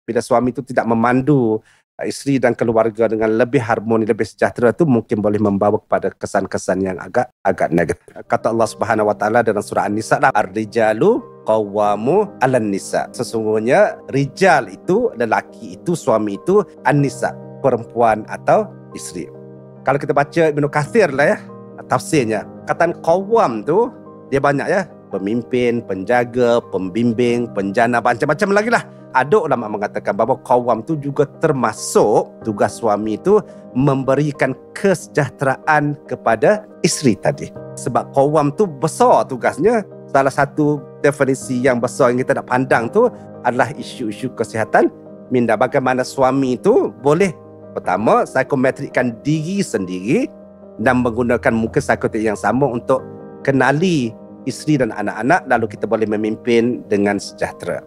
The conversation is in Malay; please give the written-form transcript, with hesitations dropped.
bila suami itu tidak memandu isteri dan keluarga dengan lebih harmoni, lebih sejahtera, itu mungkin boleh membawa kepada kesan-kesan yang agak negatif. Kata Allah Subhanahu Wa Taala dalam surah An-Nisa, ar-rijalu qawwamu 'alan nisa. Sesungguhnya rijal itu, lelaki itu, suami itu, an-nisa, perempuan atau isteri. Kalau kita baca Ibnu Katsir lah ya, tafsirnya, kataan qawwam tu dia banyak ya, pemimpin, penjaga, pembimbing, penjana, macam-macam lagi lah. Ada ulama mengatakan bahawa qawwam tu juga termasuk tugas suami itu memberikan kesejahteraan kepada isteri tadi. Sebab qawwam tu besar tugasnya. Salah satu definisi yang besar yang kita nak pandang tu adalah isu-isu kesihatan minda. Bagaimana suami itu boleh, pertama, psikometrikkan diri sendiri dan menggunakan muka psikometrik yang sama untuk kenali isteri dan anak-anak, lalu kita boleh memimpin dengan sejahtera.